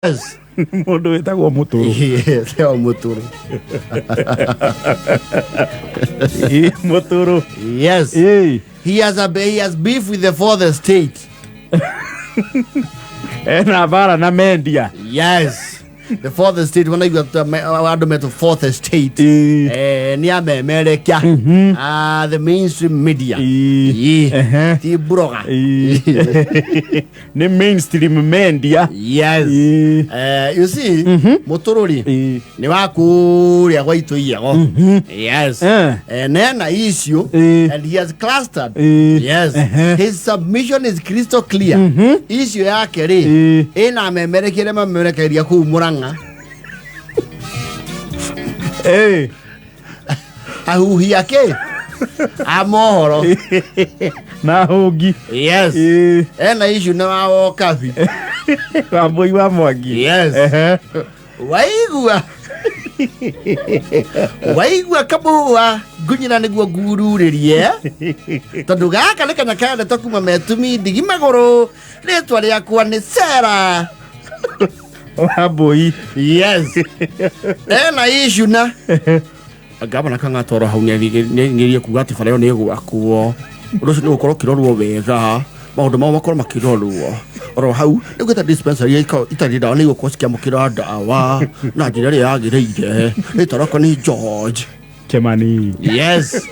Yes. Mundu wetagwo Muturu. Yes, they are Muturu. Muturu. Yes. Hey. He has beef with the fourth estate. Ena bara na Mendia. Yes. The fourth estate, when I got to fourth estate, near America, the mainstream media. The broga. The mainstream media. Yes. You see, Motorori, Newaku, yes. And then I issue, and he has clustered. Yes. His submission is crystal clear. Issue Akere, in America, Yaku Muranga. Hey. Ahuhi yake. Amoro. Na hogi. Yes. Ena issue na wa kafi. Wamboi wa Mwangi. Yes. Waigua. Waigua kabua. Gunyina niguo gururirie. Tondu gaka le kana kana tokuma metumi ndigi magoro. Ritwa riakwa ni Sarah. Wamboi. Yes. Ena issue na. Gavana kanga toro hau ngirie kuga ati bara yo ni gwakuo. Undu ucio ni gukorwo kirorwo wega. Maundu mau makorwo makirorwo. Oro hau ni gwita dispensary itari dawa ni gukorwo cikiamukira dawa na njira ria yagireire. Ni toroko ni George Kemani. Yes.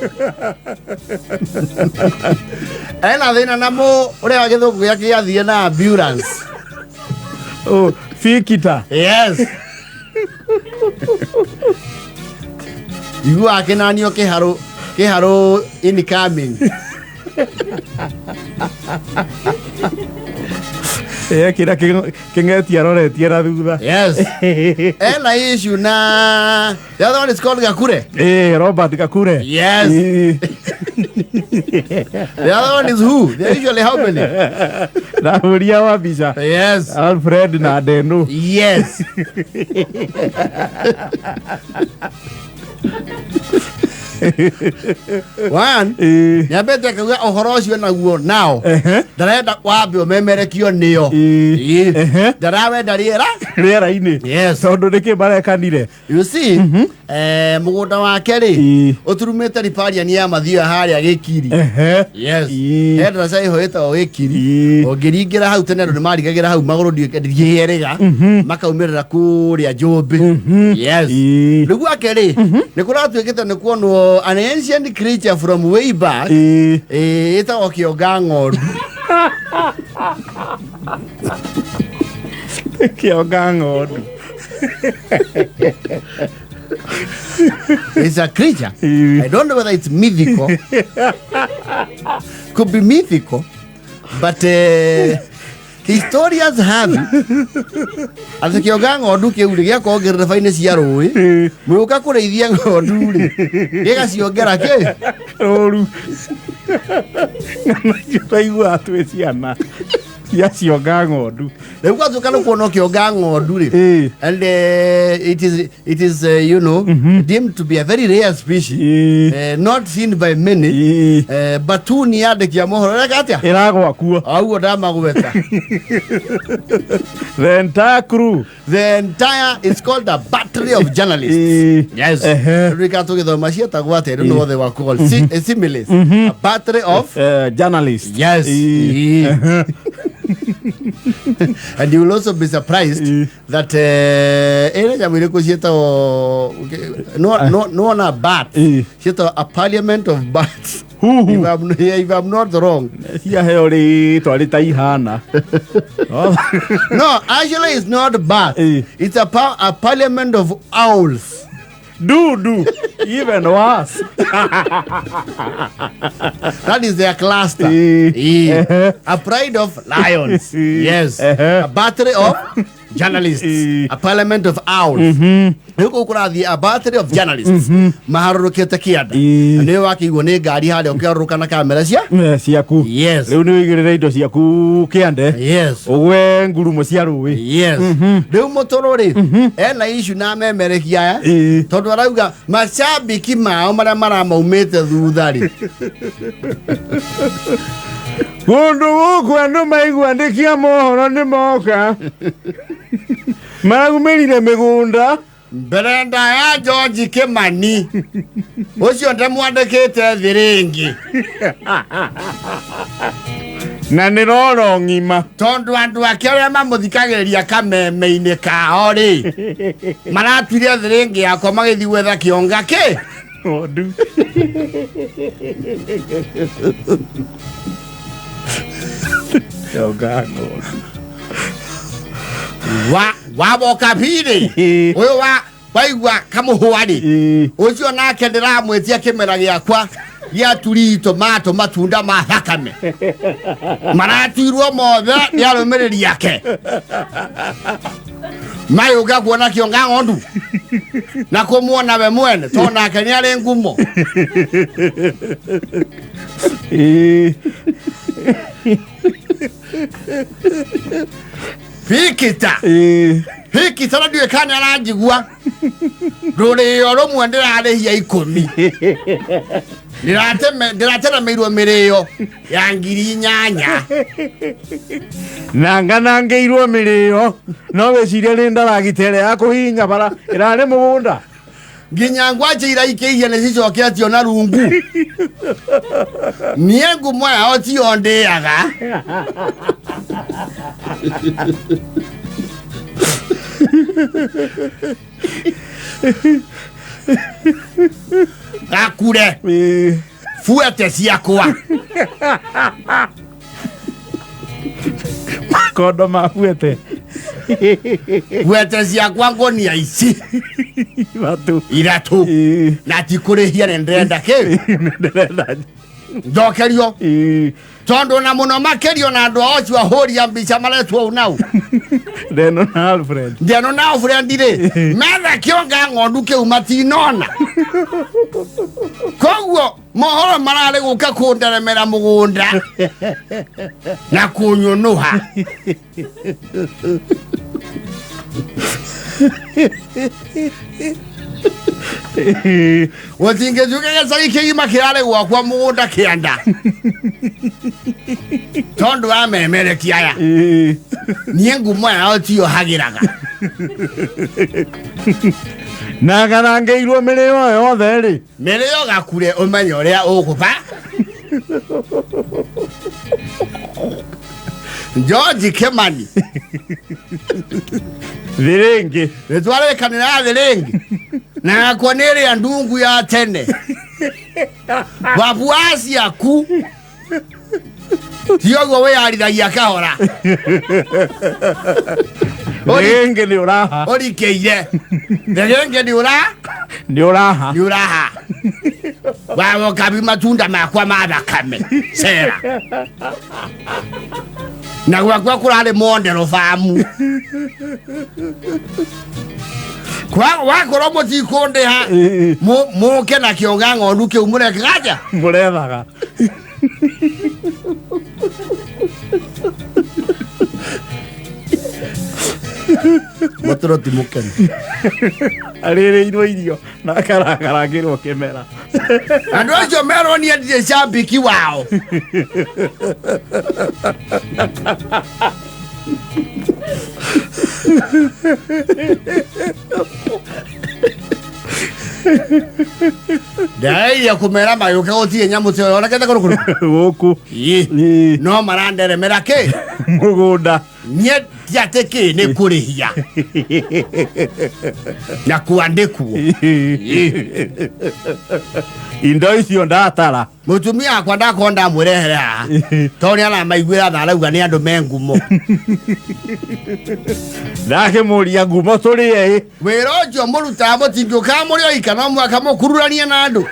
Ena thina namo uria githungu giake yathie na ambulance. Oh, fikita. Yes. You are kenanio keharo incoming. Kira kingetia roretia na thutha. Yes. Ena issue na the other one is called Gakure. Robert Gakure. Yes. The other one is who? They're usually how many? Na Uria wa Bisha. Yes. Alfred na Denu. Yes. One, nyambete kuga ohoro ucio naguo now. Ndarenda kwambio memerekio nio. Ndarawenda Riera-ini. Yes. Tondu niki barekanire. You see, mugunda wake ri uturumite riparia ni ya mathio haria gikiri. Yes. Hedra sai hoeta o gikiri. Ongiringira hau tene ndo marigagira hau maguru ndierega. Makaumirira kuria Njumbi. Yes. Rigu ake ri ni kuratuikite ni kuonwo an ancient creature from way back. Ita okioga ng'ondu. Kioga ng'ondu. It's a creature. I don't know whether it's mythical. Could be mythical, but historians have ati kioga ng'ondu kiu ri giako ngerera faine cia rui muka kureithia ng'ondu ri gigaciongera ki Roru. Taigua atwe ciana. Ya cionga ng'ondu. Riu gwatuka no kuona kioga ng'ondu ri and it is you know deemed to be a very rare species, not seen by many, but tu ni andikia mohoro rekatia Iragwa kuo. auo ndamagweta. The entire crew. The entire, it's called a battery of journalists. Yes. Rikato githoma cietagwo atia ndu no they were called similes. A battery of journalists. yes. And you will also be surprised that ere jamire ko cieta no na bat. Cieta a parliament of bats. If I'm not wrong. Cia heori twari ta ihana. No, actually it's not bat. It's a parliament of owls. Do even worse. That is their cluster. A pride of lions. Yes. A battery of journalists. A parliament of owls. Huko kurathi a battery of journalists. Maharurukite kianda. Ni wakiigwo ni ngari haria ukiaruruka na kamera ciaku. Yes. Riu ni wigirire indo ciaku kiande. Yes. Ugwe ngurumo cia rui. Yes. Riu Muturu ri ena issue na memerekia ya. Tondu arauga macambiki mao maria maramaumite thutha ri. Kundu guku andu maigua ndikia mohoro ni moka. Maragumerire migunda Berenda ya George Kimani ucio ndamwandikite thiringi na niroro ngima tondu andu akeria mamuthikagiriria kameme-ini kao ri maratwire thiringi yakwa magithi gwetha kionga ki Odu Yogango waboka piri uyu waigua kamuhwari ucio nake ndiramwetia kimera giakwa gia turi tomato matunda ma thakame maratirwo mothe yarumiriri yake mayuga kuona kionga ng'ondu na kumuona we mwene tona ke ni ari ngumo Hikita na ndiwe kana aranjigua rũrĩo rũmwe ndĩrarĩhia 10 ndĩratera mĩrĩo ya 8,000 na nganangĩirwo mĩrĩo no wĩcirie nĩ ndaragitere ya kũhinya bara ĩrarĩ mũgũnda nginya ngwanje iraikĩirie nĩ cicoketio na rungu niĩ ngumo yao tio ndĩaga Gakure fuete ciakwa kondo mafuete fuete ciakwa ngonia ici iratu na tikurihia ndenda ke ndokerio tondo na muno makerio na andu acio ahori ambica maretwo unau Deno na Alfred dire metha kionga ng'ondu kiu matinona koguo mohoro marare guka kunderemera mugunda na kunyunuha Watingejuka gasari kigima kirare gwakwa mugunda kianda tondu amemere kiaya niĩ ngumo yao tio hagiraga na garangĩirwo mĩrĩo yothe rĩ mĩrĩo Gakure umenye ũrĩa ũgũba George Kimani thiringi nĩtwarĩkanĩra thiringi na konere ya ndungu ya tene wabuasi aku Tiogo we arithagia kahora Renge ni uraha orikeire renge ni uraha wawo kabi matunda makwa mathakame sera na gwakwa kurare mondero famu kwa wakoro mutikonde ha muke na kionga ng'ondu ke umureke gaja murethaga Motoro timukeni arĩrĩirwo irio na karangĩrwo kĩmera andũ acio merwo ni endire cambiki wao Dai ya kumera mayuka otie nyamu tyo ona kenda kuru guku no marandere merake mugunda nye yateke ne kurihia na kuandekuo indo icio ndatara mutumia akwa ndakonda mwirehera toni ana maiguira tharauga ni andu mengumo ndake muria ngumo turie wirojo muruta mutingio ka murio ikana mwaka mukururania na andu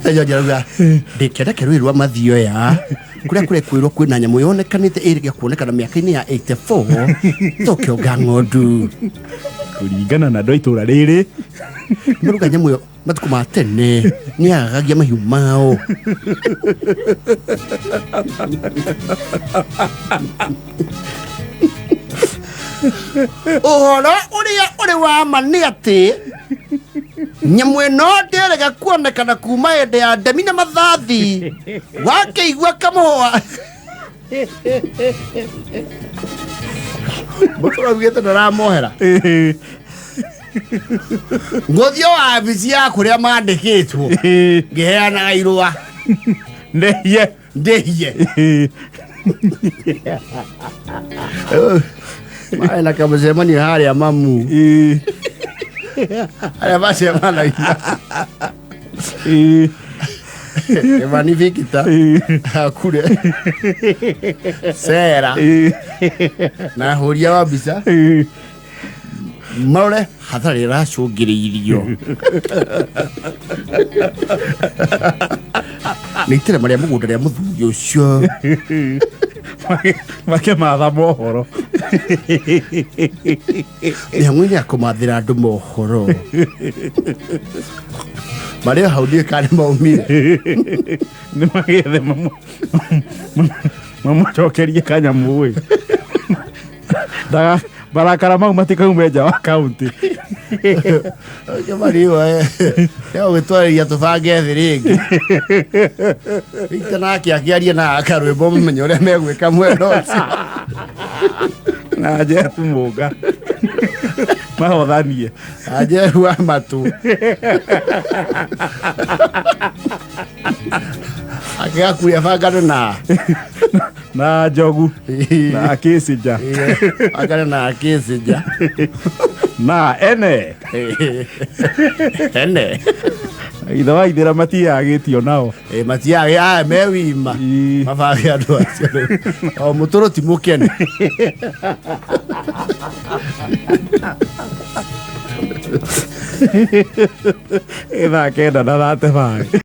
ejo jaruga ndikenda kerwirwa mathio ya kuria kwirwo kwina nyamu yonekanite iriga kuonekana miaka-ini ya 84 tokyo ng'ondu kuringana na ndo itura riri muruga nyamu yo matuko ma tene ni agagia mahiu mao ohoro uria wa mani ati nyamu ino ndirega kuonekana kuma hinde ya ndemi na mathathi wakeigua kamuhwa Mutura ugite ndaramohera. Ngothio wabici ya kuria mandikitwo. Ngiheana irua. Ndehie. Maana kama zemani haria mamu. Haya basi bana. Magnifica kure sera na horia wa bisa marore hathari racungiriirio nitire maria mugunda ria muthuri ucio make matha mohoro ni akumathira andu mohoro Maria haudie kare maumire ni magethe mama chokerie kanyamu we daga barakara mau matikaume nja wa kaunti Mario ya wetwaria tubange thi ringi itana akiaria na akarwimbo mumenye uria megwika mwendo na je tumuga mahothanie ajeru wa matu akakuya bangana na jogu na kisija agana na kisija na ene itho wa ithira matiagitio nao matiage mewima mabage andu acio o mutoro ti mukene ithake na 35